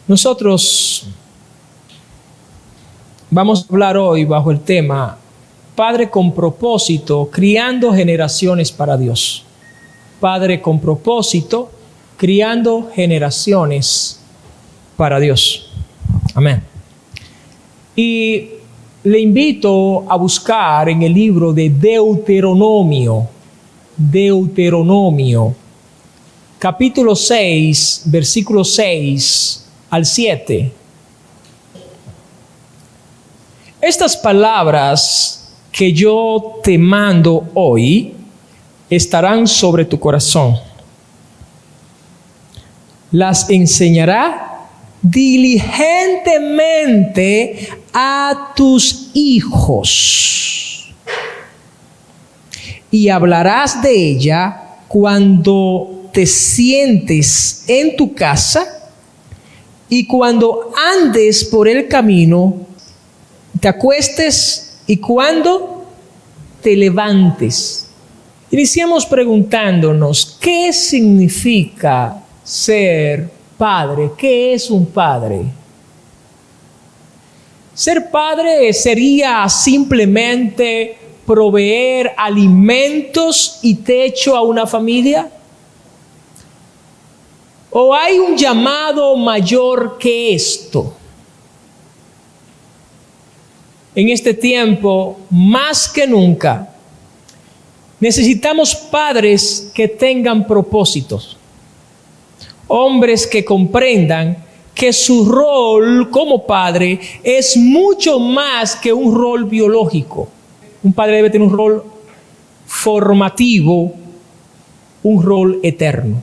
Nosotros vamos a hablar hoy bajo el tema Padre con propósito, criando generaciones para Dios. Padre con propósito, criando generaciones para Dios. Amén. Y le invito a buscar en el libro de Deuteronomio, capítulo 6, versículos 6 al 7. Estas palabras que yo te mando hoy estarán sobre tu corazón. Las enseñará diligentemente a tus hijos y hablarás de ella cuando te sientes en tu casa y cuando andes por el camino, te acuestes y cuando te levantes. Iniciamos preguntándonos, ¿qué significa ser padre? ¿Qué es un padre? Ser padre sería simplemente proveer alimentos y techo a una familia. ¿O hay un llamado mayor que esto? En este tiempo, más que nunca, necesitamos padres que tengan propósitos. Hombres que comprendan que su rol como padre es mucho más que un rol biológico. Un padre debe tener un rol formativo, un rol eterno.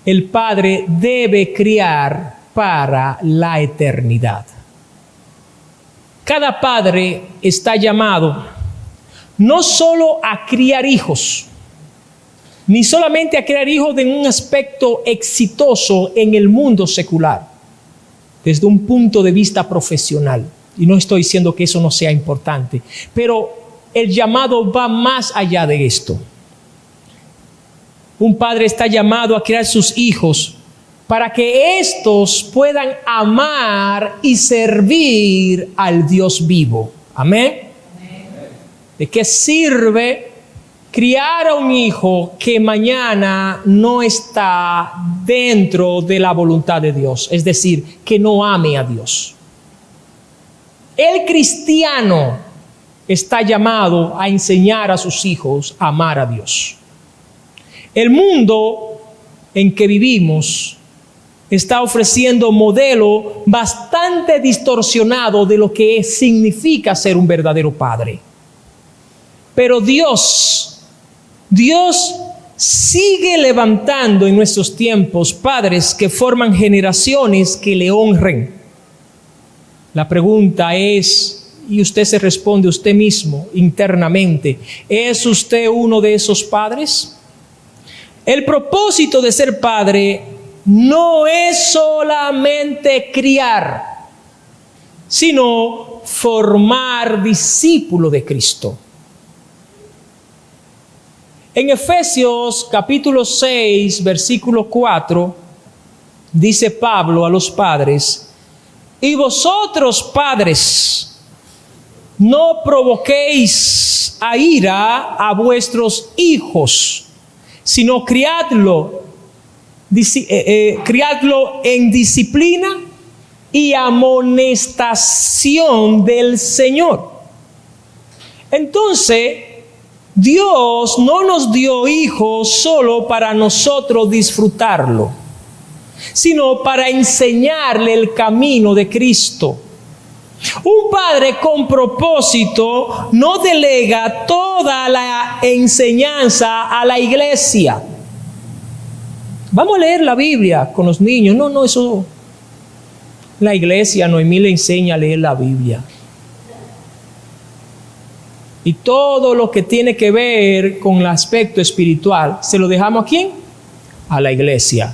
El padre debe criar para la eternidad. Cada padre está llamado no solo a criar hijos, ni solamente a criar hijos en un aspecto exitoso en el mundo secular, desde un punto de vista profesional. Y no estoy diciendo que eso no sea importante, pero el llamado va más allá de esto. Un padre está llamado a criar sus hijos para que éstos puedan amar y servir al Dios vivo. Amén. ¿De qué sirve criar a un hijo que mañana no está dentro de la voluntad de Dios? Es decir, que no ame a Dios. El cristiano está llamado a enseñar a sus hijos a amar a Dios. El mundo en que vivimos está ofreciendo un modelo bastante distorsionado de lo que significa ser un verdadero padre. Pero Dios sigue levantando en nuestros tiempos padres que forman generaciones que le honren. La pregunta es, y usted se responde usted mismo internamente, ¿es usted uno de esos padres? El propósito de ser padre no es solamente criar, sino formar discípulos de Cristo. En Efesios capítulo 6, versículo 4, dice Pablo a los padres: y vosotros, padres, no provoquéis a ira a vuestros hijos, sino criadlo en disciplina y amonestación del Señor. Entonces, Dios no nos dio hijos solo para nosotros disfrutarlo, sino para enseñarle el camino de Cristo. Un padre con propósito no delega toda la enseñanza a la iglesia. Vamos a leer la Biblia con los niños. No, eso. La iglesia, Noemí le enseña a leer la Biblia. Y todo lo que tiene que ver con el aspecto espiritual, ¿se lo dejamos a quién? A la iglesia.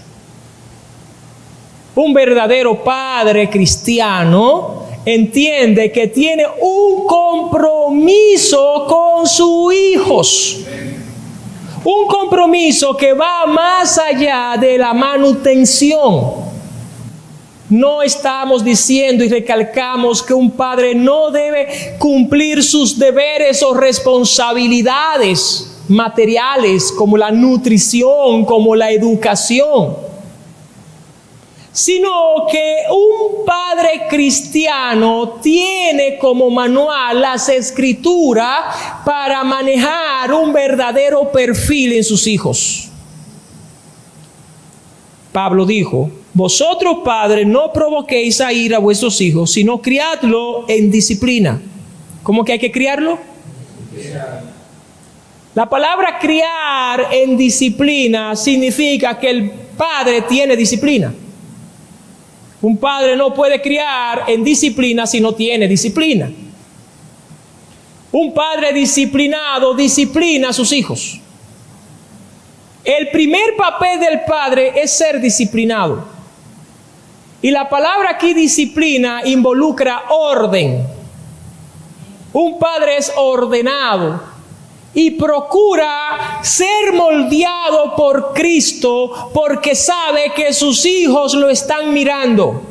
Un verdadero padre cristiano entiende que tiene un compromiso con sus hijos. Un compromiso que va más allá de la manutención. No estamos diciendo y recalcamos que un padre no debe cumplir sus deberes o responsabilidades materiales como la nutrición, como la educación, sino que un padre cristiano tiene como manual las Escrituras para manejar un verdadero perfil en sus hijos. Pablo dijo: vosotros padres no provoquéis a ira a vuestros hijos, sino criadlo en disciplina. ¿Cómo que hay que criarlo? La palabra criar en disciplina significa que el padre tiene disciplina. Un padre no puede criar en disciplina si no tiene disciplina. Un padre disciplinado disciplina a sus hijos. El primer papel del padre es ser disciplinado. Y la palabra aquí disciplina involucra orden. Un padre es ordenado y procura ser moldeado por Cristo porque sabe que sus hijos lo están mirando.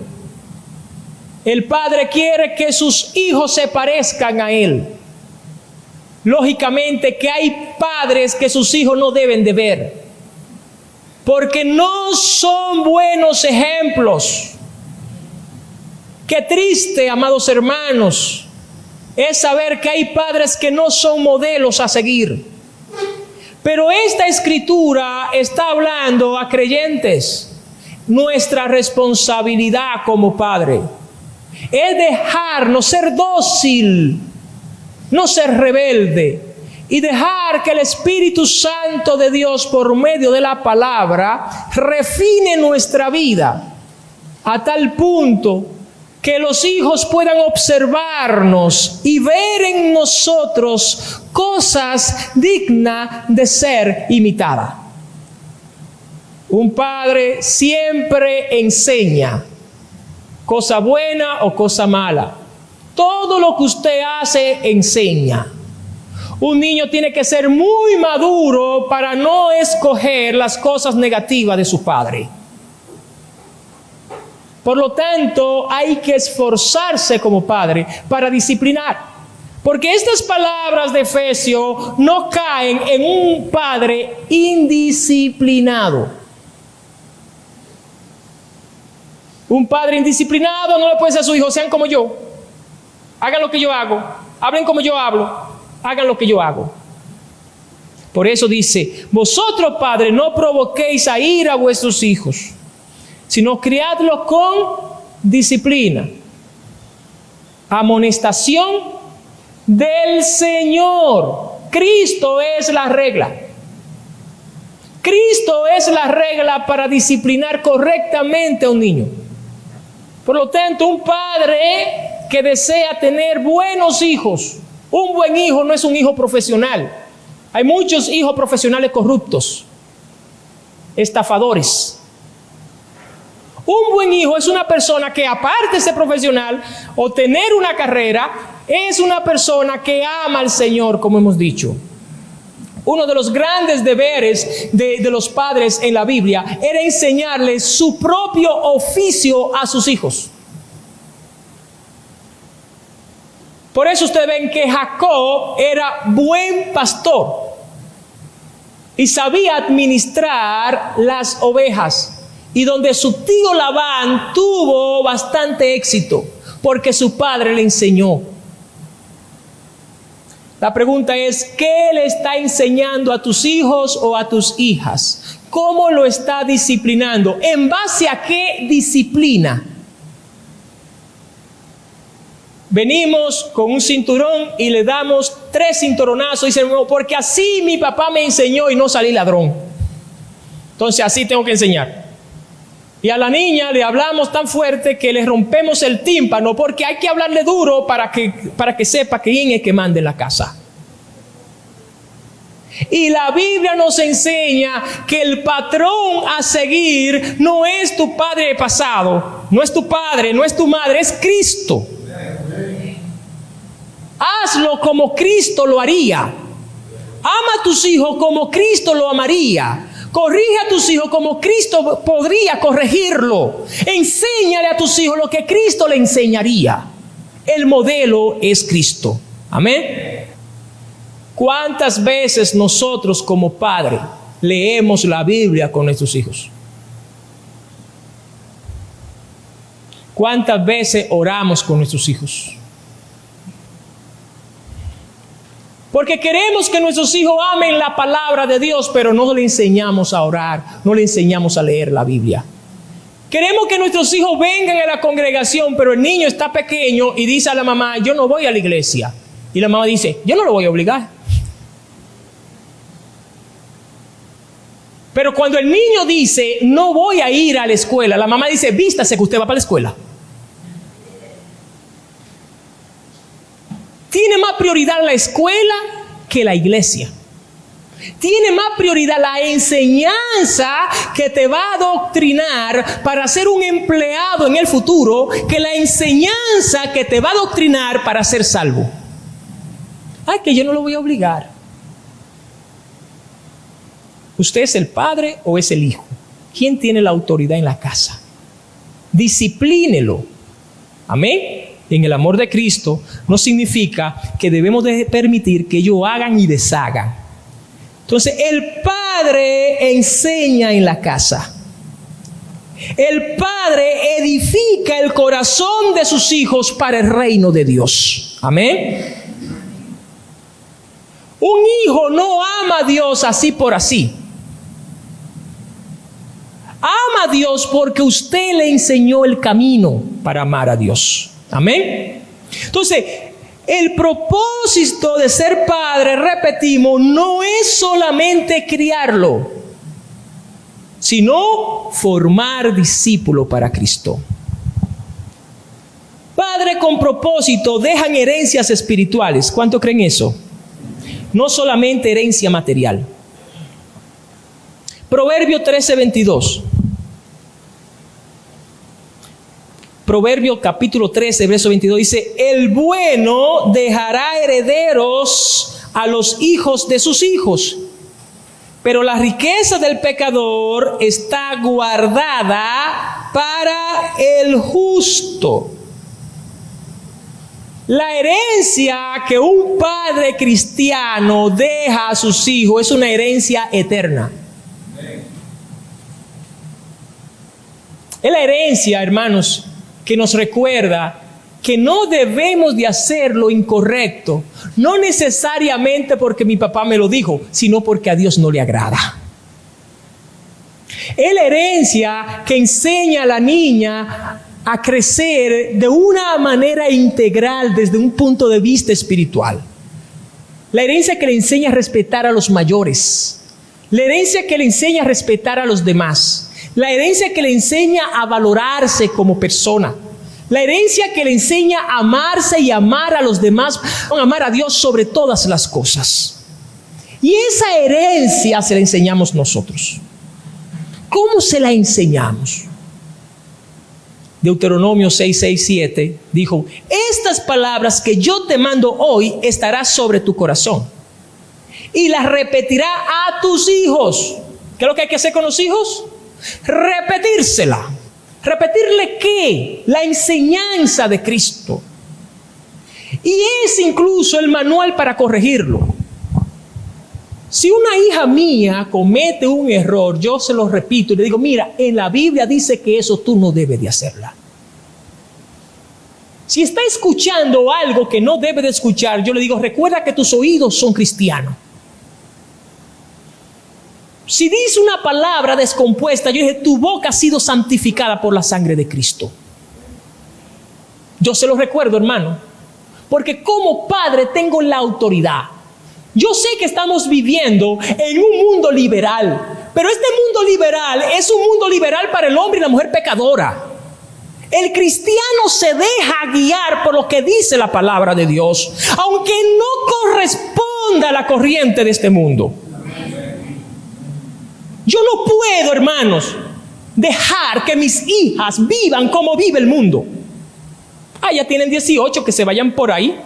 El padre quiere que sus hijos se parezcan a él. Lógicamente que hay padres que sus hijos no deben de ver, porque no son buenos ejemplos. Qué triste, amados hermanos, es saber que hay padres que no son modelos a seguir. Pero esta escritura está hablando a creyentes. Nuestra responsabilidad como padre es dejarnos ser dócil, no ser rebelde, y dejar que el Espíritu Santo de Dios por medio de la palabra refine nuestra vida a tal punto que los hijos puedan observarnos y ver en nosotros cosas dignas de ser imitadas. Un padre siempre enseña, cosa buena o cosa mala. Todo lo que usted hace enseña. Un niño tiene que ser muy maduro para no escoger las cosas negativas de su padre. Por lo tanto, hay que esforzarse como padre para disciplinar. Porque estas palabras de Efesios no caen en un padre indisciplinado. Un padre indisciplinado no le puede decir a su hijo: sean como yo, hagan lo que yo hago, hablen como yo hablo, hagan lo que yo hago. Por eso dice: vosotros padres no provoquéis a ira a vuestros hijos, sino criadlos con disciplina, amonestación del Señor. Cristo es la regla. Cristo es la regla para disciplinar correctamente a un niño. Por lo tanto, un padre que desea tener buenos hijos, un buen hijo no es un hijo profesional. Hay muchos hijos profesionales corruptos, estafadores. Un buen hijo es una persona que, aparte de ser profesional o tener una carrera, es una persona que ama al Señor, como hemos dicho. Uno de los grandes deberes de los padres en la Biblia era enseñarles su propio oficio a sus hijos. Por eso ustedes ven que Jacob era buen pastor y sabía administrar las ovejas. Y donde su tío Labán tuvo bastante éxito, porque su padre le enseñó. La pregunta es: ¿qué le está enseñando a tus hijos o a tus hijas? ¿Cómo lo está disciplinando? ¿En base a qué disciplina? Venimos con un cinturón y le damos 3 cinturonazos y dicen: porque así mi papá me enseñó y no salí ladrón. Entonces así tengo que enseñar. Y a la niña le hablamos tan fuerte que le rompemos el tímpano, porque hay que hablarle duro para que sepa quién es que manda en la casa. Y la Biblia nos enseña que el patrón a seguir no es tu padre pasado, no es tu padre, no es tu madre, es Cristo. Hazlo como Cristo lo haría. Ama a tus hijos como Cristo lo amaría. Corrige a tus hijos como Cristo podría corregirlo. Enséñale a tus hijos lo que Cristo le enseñaría. El modelo es Cristo. Amén. ¿Cuántas veces nosotros como padres leemos la Biblia con nuestros hijos? ¿Cuántas veces oramos con nuestros hijos? Porque queremos que nuestros hijos amen la palabra de Dios, pero no le enseñamos a orar, no le enseñamos a leer la Biblia. Queremos que nuestros hijos vengan a la congregación, pero el niño está pequeño y dice a la mamá, yo no voy a la iglesia. Y la mamá dice, yo no lo voy a obligar. Pero cuando el niño dice, no voy a ir a la escuela, la mamá dice, vístase que usted va para la escuela. Tiene más prioridad la escuela que la iglesia. Tiene más prioridad la enseñanza que te va a adoctrinar para ser un empleado en el futuro que la enseñanza que te va a adoctrinar para ser salvo. Ay, que yo no lo voy a obligar. ¿Usted es el padre o es el hijo? ¿Quién tiene la autoridad en la casa? Disciplínelo. Amén. En el amor de Cristo no significa que debemos de permitir que ellos hagan y deshagan. Entonces el padre enseña en la casa. El padre edifica el corazón de sus hijos para el reino de Dios. Amén. Un hijo no ama a Dios así por así. Ama a Dios porque usted le enseñó el camino para amar a Dios. Amén. Entonces, el propósito de ser padre, repetimos, no es solamente criarlo, sino formar discípulos para Cristo. Padre con propósito dejan herencias espirituales. ¿Cuánto creen eso? No solamente herencia material. Proverbio 13:22. Proverbio capítulo 13, verso 22 dice, el bueno dejará herederos a los hijos de sus hijos, pero la riqueza del pecador está guardada para el justo. La herencia que un padre cristiano deja a sus hijos es una herencia eterna. Es la herencia, hermanos, que nos recuerda que no debemos de hacer lo incorrecto, no necesariamente porque mi papá me lo dijo, sino porque a Dios no le agrada. Es la herencia que enseña a la niña a crecer de una manera integral desde un punto de vista espiritual. La herencia que le enseña a respetar a los mayores, la herencia que le enseña a respetar a los demás. La herencia que le enseña a valorarse como persona. La herencia que le enseña a amarse y amar a los demás, amar a Dios sobre todas las cosas. Y esa herencia se la enseñamos nosotros. ¿Cómo se la enseñamos? Deuteronomio 6:7 dijo, estas palabras que yo te mando hoy estarán sobre tu corazón y las repetirá a tus hijos. ¿Qué es lo que hay que hacer con los hijos? Repetírsela. ¿Repetirle qué? La enseñanza de Cristo. Y es incluso el manual para corregirlo. Si una hija mía comete un error, yo se lo repito y le digo, mira, en la Biblia dice que eso tú no debes de hacerla. Si está escuchando algo que no debe de escuchar, yo le digo, recuerda que tus oídos son cristianos. Si dice una palabra descompuesta, yo dije, tu boca ha sido santificada por la sangre de Cristo. Yo se lo recuerdo, hermano, porque como padre tengo la autoridad. Yo sé que estamos viviendo en un mundo liberal, pero este mundo liberal es un mundo liberal para el hombre y la mujer pecadora. El cristiano se deja guiar por lo que dice la palabra de Dios, aunque no corresponda a la corriente de este mundo. Yo no puedo, hermanos, dejar que mis hijas vivan como vive el mundo. Ya tienen 18, que se vayan por ahí.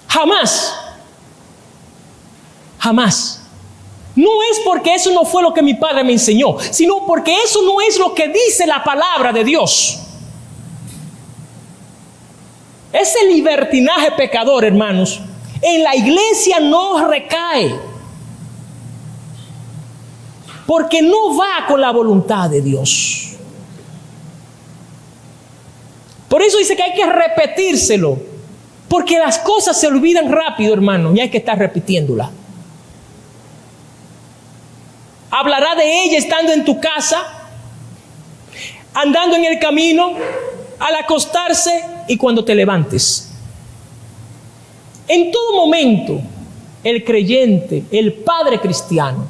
Jamás. Jamás. No es porque eso no fue lo que mi padre me enseñó, sino porque eso no es lo que dice la palabra de Dios. Ese libertinaje pecador, hermanos, en la iglesia no recae, porque no va con la voluntad de Dios. Por eso dice que hay que repetírselo, porque las cosas se olvidan rápido, hermano, y hay que estar repitiéndola. Hablará de ella estando en tu casa, andando en el camino, al acostarse y cuando te levantes. En todo momento, el creyente, el padre cristiano,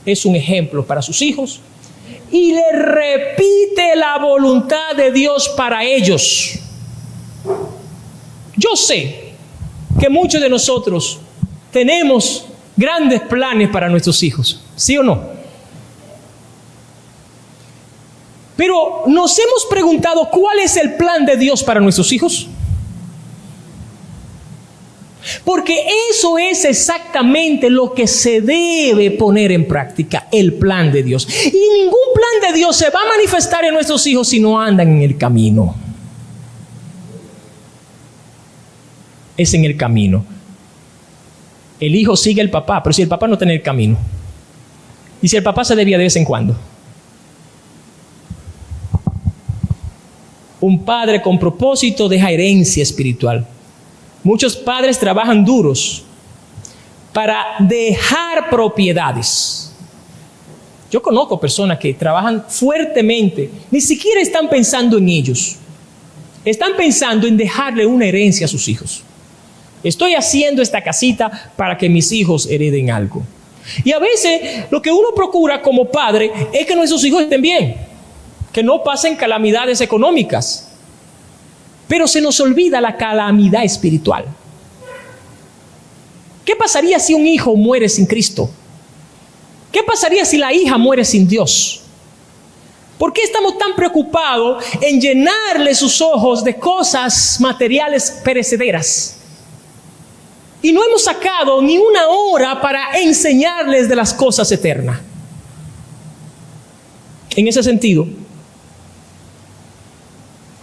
es un ejemplo para sus hijos y le repite la voluntad de Dios para ellos. Yo sé que muchos de nosotros tenemos grandes planes para nuestros hijos, ¿sí o no? Pero ¿nos hemos preguntado cuál es el plan de Dios para nuestros hijos? Porque eso es exactamente lo que se debe poner en práctica, el plan de Dios. Y ningún plan de Dios se va a manifestar en nuestros hijos si no andan en el camino. Es en el camino. El hijo sigue al papá, pero si el papá no está en el camino. Y si el papá se desvía de vez en cuando. Un padre con propósito deja herencia espiritual. Muchos padres trabajan duros para dejar propiedades. Yo conozco personas que trabajan fuertemente, ni siquiera están pensando en ellos. Están pensando en dejarle una herencia a sus hijos. Estoy haciendo esta casita para que mis hijos hereden algo. Y a veces lo que uno procura como padre es que nuestros hijos estén bien, que no pasen calamidades económicas. Pero se nos olvida la calamidad espiritual. ¿Qué pasaría si un hijo muere sin Cristo? ¿Qué pasaría si la hija muere sin Dios? ¿Por qué estamos tan preocupados en llenarle sus ojos de cosas materiales perecederas? Y no hemos sacado ni una hora para enseñarles de las cosas eternas. En ese sentido,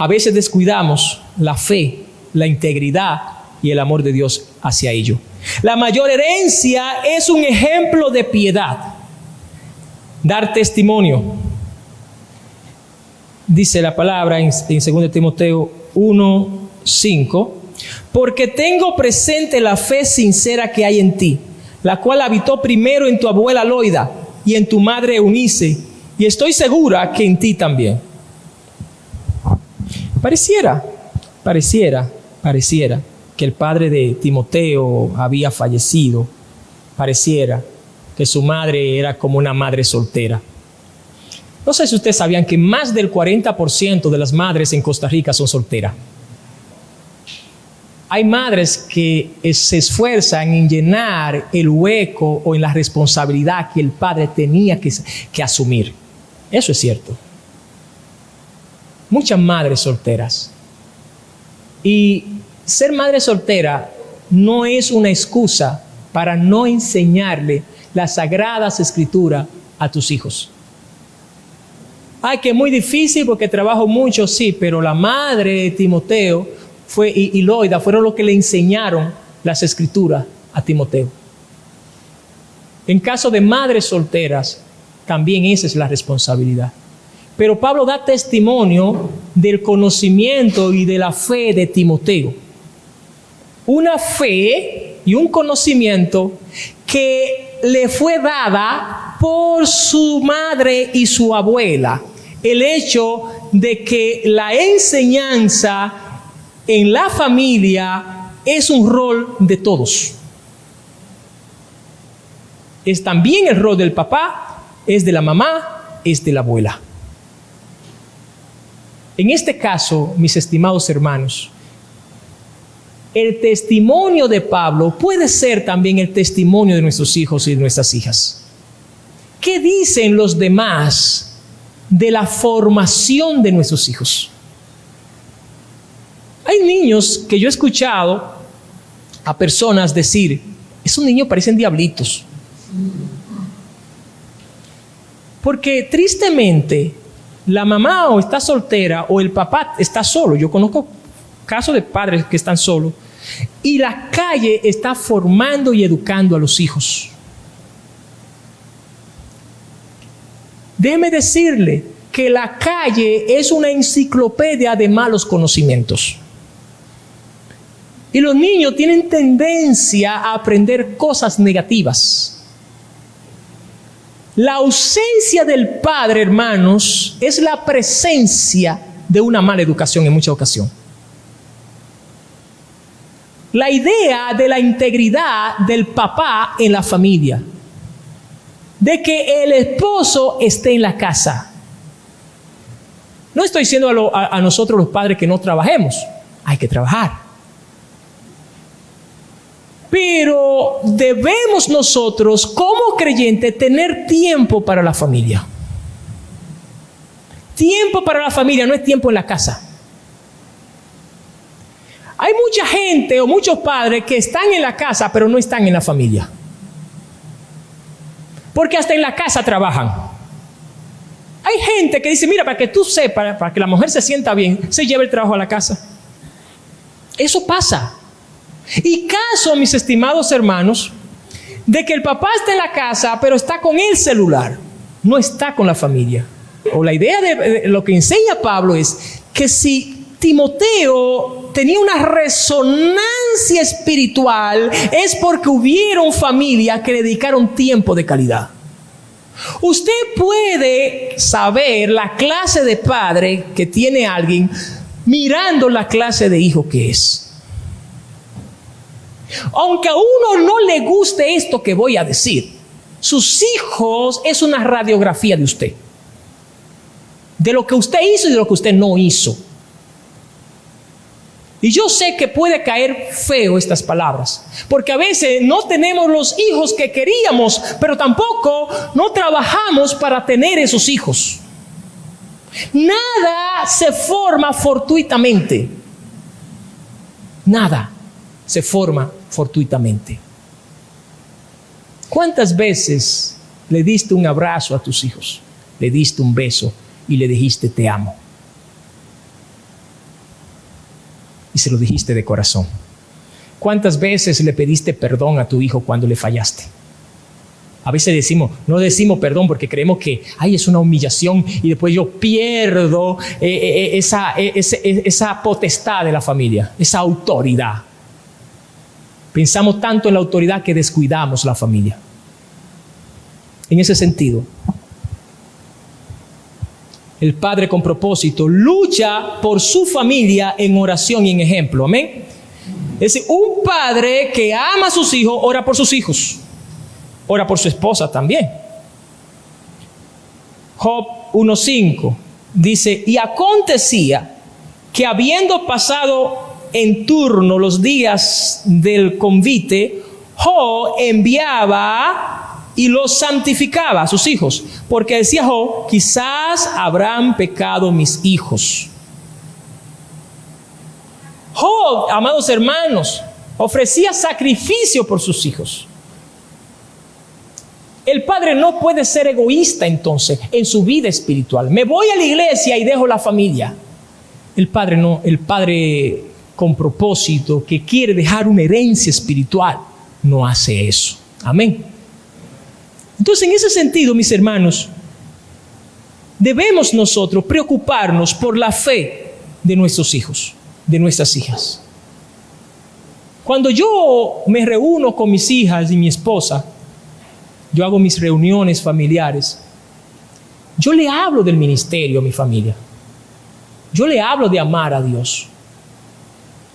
a veces descuidamos la fe, la integridad y el amor de Dios hacia ello. La mayor herencia es un ejemplo de piedad. Dar testimonio. Dice la palabra en 2 Timoteo 1:5, porque tengo presente la fe sincera que hay en ti, la cual habitó primero en tu abuela Loida y en tu madre Eunice, y estoy segura que en ti también. Pareciera que el padre de Timoteo había fallecido. Pareciera que su madre era como una madre soltera. No sé si ustedes sabían que más del 40% de las madres en Costa Rica son solteras. Hay madres que se esfuerzan en llenar el hueco o en la responsabilidad que el padre tenía que asumir. Eso es cierto. Muchas madres solteras. Y ser madre soltera no es una excusa para no enseñarle las sagradas escrituras a tus hijos. Ay, que es muy difícil porque trabajo mucho, sí, pero la madre de Timoteo y Loida fueron los que le enseñaron las escrituras a Timoteo. En caso de madres solteras, también esa es la responsabilidad. Pero Pablo da testimonio del conocimiento y de la fe de Timoteo. Una fe y un conocimiento que le fue dada por su madre y su abuela. El hecho de que la enseñanza en la familia es un rol de todos. Es también el rol del papá, es de la mamá, es de la abuela. En este caso, mis estimados hermanos, el testimonio de Pablo puede ser también el testimonio de nuestros hijos y de nuestras hijas. ¿Qué dicen los demás de la formación de nuestros hijos? Hay niños que yo he escuchado a personas decir, esos niños parecen diablitos. Porque tristemente, la mamá o está soltera o el papá está solo. Yo conozco casos de padres que están solos. Y la calle está formando y educando a los hijos. Déjeme decirle que la calle es una enciclopedia de malos conocimientos. Y los niños tienen tendencia a aprender cosas negativas. La ausencia del padre, hermanos, es la presencia de una mala educación en muchas ocasiones. La idea de la integridad del papá en la familia, de que el esposo esté en la casa. No estoy diciendo a nosotros los padres que no trabajemos, hay que trabajar. Pero debemos nosotros como creyentes tener tiempo para la familia. Tiempo para la familia no es tiempo en la casa. Hay mucha gente o muchos padres que están en la casa pero no están en la familia. Porque hasta en la casa trabajan. Hay gente que dice, mira, para que tú sepas, para que la mujer se sienta bien, se lleva el trabajo a la casa. Eso pasa. Y caso, mis estimados hermanos, de que el papá está en la casa, pero está con el celular, no está con la familia. O la idea de lo que enseña Pablo es que si Timoteo tenía una resonancia espiritual, es porque hubieron familias que le dedicaron tiempo de calidad. Usted puede saber la clase de padre que tiene alguien mirando la clase de hijo que es. Aunque a uno no le guste esto que voy a decir, sus hijos es una radiografía de usted. De lo que usted hizo y de lo que usted no hizo. Y yo sé que puede caer feo estas palabras, porque a veces no tenemos los hijos que queríamos, pero tampoco no trabajamos para tener esos hijos. Nada se forma fortuitamente. Nada se forma fortuitamente. ¿Cuántas veces le diste un abrazo a tus hijos? Le diste un beso y le dijiste te amo. Y se lo dijiste de corazón. ¿Cuántas veces le pediste perdón a tu hijo cuando le fallaste? A veces no decimos perdón porque creemos que es una humillación y después yo pierdo esa potestad de la familia, esa autoridad. Pensamos tanto en la autoridad que descuidamos la familia. En ese sentido, el padre con propósito lucha por su familia en oración y en ejemplo. Amén. Es decir, un padre que ama a sus hijos, ora por sus hijos. Ora por su esposa también. Job 1:5 dice, y acontecía que habiendo pasado en turno los días del convite, Job enviaba y los santificaba a sus hijos, porque decía Job, quizás habrán pecado mis hijos. Job, amados hermanos, ofrecía sacrificio por sus hijos. El padre no puede ser egoísta entonces en su vida espiritual. Me voy a la iglesia y dejo la familia. El padre no, el padre con propósito que quiere dejar una herencia espiritual no hace eso. Amén. Entonces, en ese sentido, mis hermanos, debemos nosotros preocuparnos por la fe de nuestros hijos, de nuestras hijas. Cuando yo me reúno con mis hijas y mi esposa, yo hago mis reuniones familiares, yo le hablo del ministerio a mi familia. Yo le hablo de amar a Dios.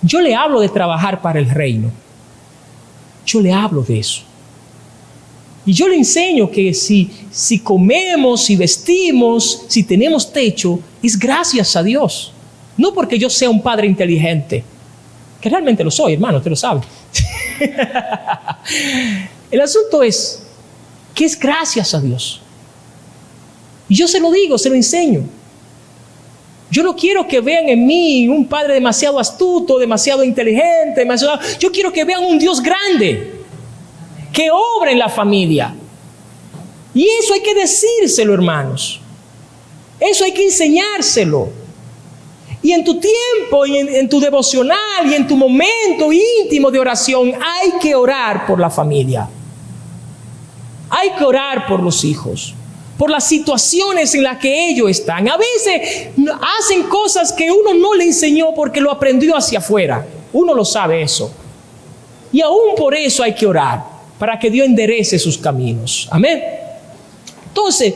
Yo le hablo de trabajar para el reino. Yo le hablo de eso. Y yo le enseño que si comemos, si vestimos, si tenemos techo, es gracias a Dios. No porque yo sea un padre inteligente, que realmente lo soy, hermano, usted lo sabe. El asunto es que es gracias a Dios. Y yo se lo digo, se lo enseño. Yo no quiero que vean en mí un padre demasiado astuto, demasiado inteligente, yo quiero que vean un Dios grande, que obra en la familia. Y eso hay que decírselo, hermanos. Eso hay que enseñárselo. Y en tu tiempo, y en tu devocional, y en tu momento íntimo de oración, hay que orar por la familia. Hay que orar por los hijos, por las situaciones en las que ellos están. A veces hacen cosas que uno no le enseñó porque lo aprendió hacia afuera. Uno lo sabe eso. Y aún por eso hay que orar, para que Dios enderece sus caminos. Amén. Entonces,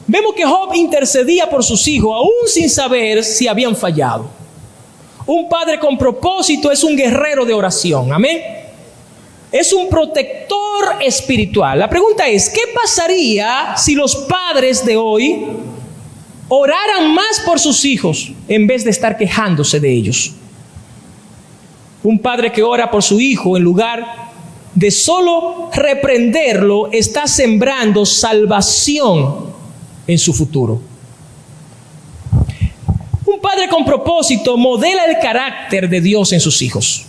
vemos que Job intercedía por sus hijos, aún sin saber si habían fallado. Un padre con propósito es un guerrero de oración. Amén. Es un protector espiritual. La pregunta es, ¿qué pasaría si los padres de hoy oraran más por sus hijos en vez de estar quejándose de ellos? Un padre que ora por su hijo en lugar de solo reprenderlo, está sembrando salvación en su futuro. Un padre con propósito modela el carácter de Dios en sus hijos.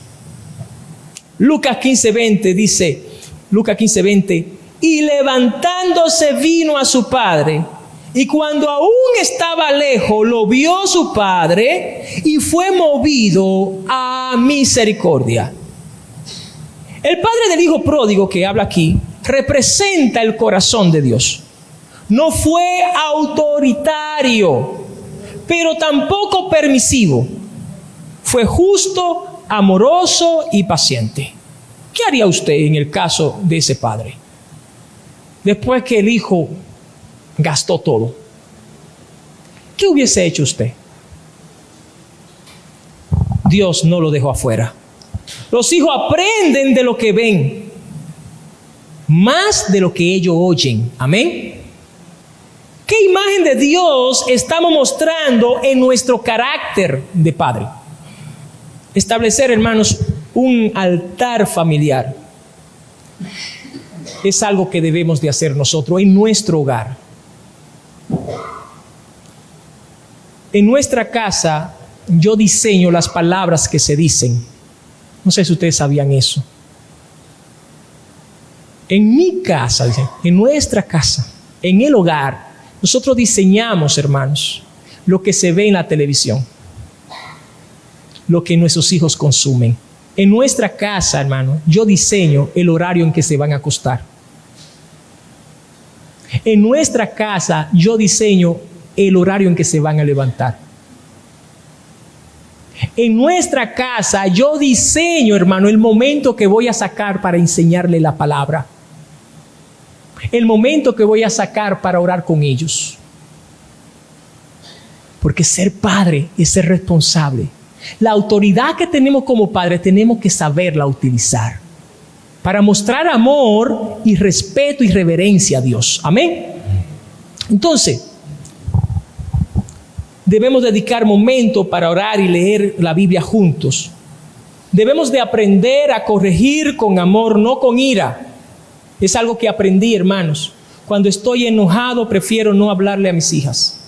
Lucas 15:20 dice, Lucas 15:20, y levantándose vino a su padre, y cuando aún estaba lejos, lo vio su padre, y fue movido a misericordia. El padre del hijo pródigo que habla aquí representa el corazón de Dios. No fue autoritario, pero tampoco permisivo. Fue justo, amoroso y paciente. ¿Qué haría usted en el caso de ese padre? Después que el hijo gastó todo, ¿qué hubiese hecho usted? Dios no lo dejó afuera. Los hijos aprenden de lo que ven, más de lo que ellos oyen. Amén. ¿Qué imagen de Dios estamos mostrando en nuestro carácter de padre? Establecer, hermanos, un altar familiar es algo que debemos de hacer nosotros en nuestro hogar. En nuestra casa yo diseño las palabras que se dicen. No sé si ustedes sabían eso. En mi casa, en nuestra casa, en el hogar, nosotros diseñamos, hermanos, lo que se ve en la televisión, lo que nuestros hijos consumen. En nuestra casa, hermano, yo diseño el horario en que se van a acostar. En nuestra casa, yo diseño el horario en que se van a levantar. En nuestra casa, yo diseño, hermano, el momento que voy a sacar para enseñarle la palabra. El momento que voy a sacar para orar con ellos. Porque ser padre es ser responsable. La autoridad que tenemos como padre tenemos que saberla utilizar para mostrar amor y respeto y reverencia a Dios. Amén. Entonces, debemos dedicar momento para orar y leer la Biblia juntos. Debemos de aprender a corregir con amor, no con ira. Es algo que aprendí, hermanos. Cuando estoy enojado, prefiero no hablarle a mis hijas.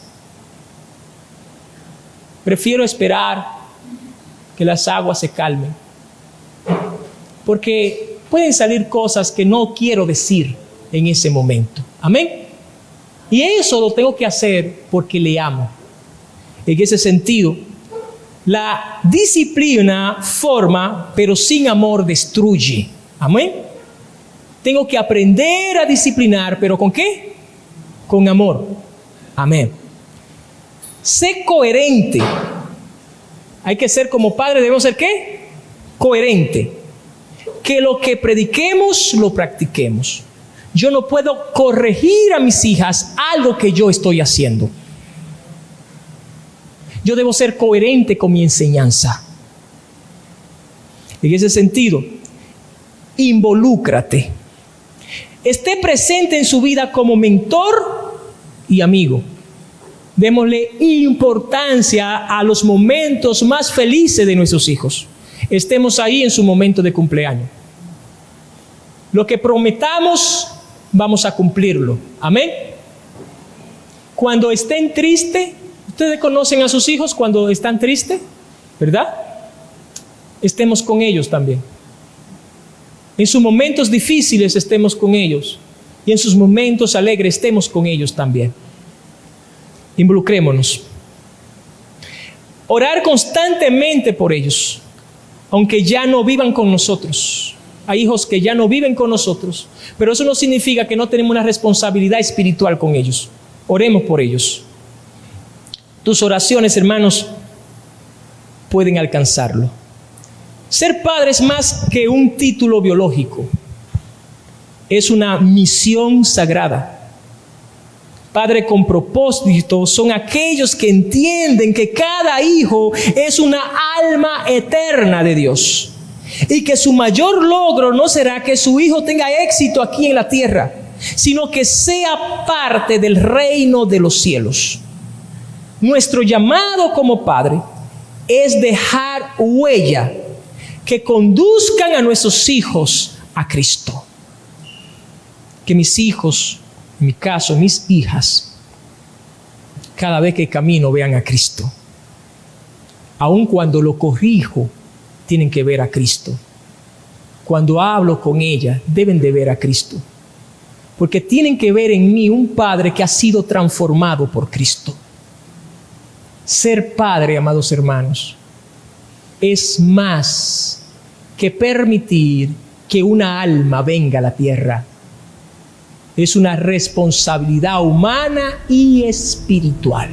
Prefiero esperar que las aguas se calmen. Porque pueden salir cosas que no quiero decir en ese momento. Amén. Y eso lo tengo que hacer porque le amo. En ese sentido, la disciplina forma, pero sin amor destruye. Amén. Tengo que aprender a disciplinar, pero ¿con qué? Con amor. Amén. Sé coherente. Hay que ser como padre, debemos ser ¿qué? Coherente. Que lo que prediquemos, lo practiquemos. Yo no puedo corregir a mis hijas algo que yo estoy haciendo. Yo debo ser coherente con mi enseñanza. En ese sentido, involúcrate. Esté presente en su vida como mentor y amigo. Démosle importancia a los momentos más felices de nuestros hijos. Estemos ahí en su momento de cumpleaños. Lo que prometamos, vamos a cumplirlo. Amén. Cuando estén tristes, ustedes conocen a sus hijos cuando están tristes, ¿verdad? Estemos con ellos también. En sus momentos difíciles estemos con ellos. Y en sus momentos alegres estemos con ellos también. Involucrémonos. Orar constantemente por ellos, aunque ya no vivan con nosotros. Hay hijos que ya no viven con nosotros, pero eso no significa que no tenemos una responsabilidad espiritual con ellos. Oremos por ellos. Tus oraciones, hermanos, pueden alcanzarlo. Ser padre es más que un título biológico. Es una misión sagrada. Padre con propósito son aquellos que entienden que cada hijo es una alma eterna de Dios y que su mayor logro no será que su hijo tenga éxito aquí en la tierra, sino que sea parte del reino de los cielos. Nuestro llamado como padre es dejar huella que conduzcan a nuestros hijos a Cristo. Que mis hijos, en mi caso, mis hijas, cada vez que camino vean a Cristo. Aun cuando lo corrijo, tienen que ver a Cristo. Cuando hablo con ella, deben de ver a Cristo. Porque tienen que ver en mí un padre que ha sido transformado por Cristo. Ser padre, amados hermanos, es más que permitir que una alma venga a la tierra. Es una responsabilidad humana y espiritual.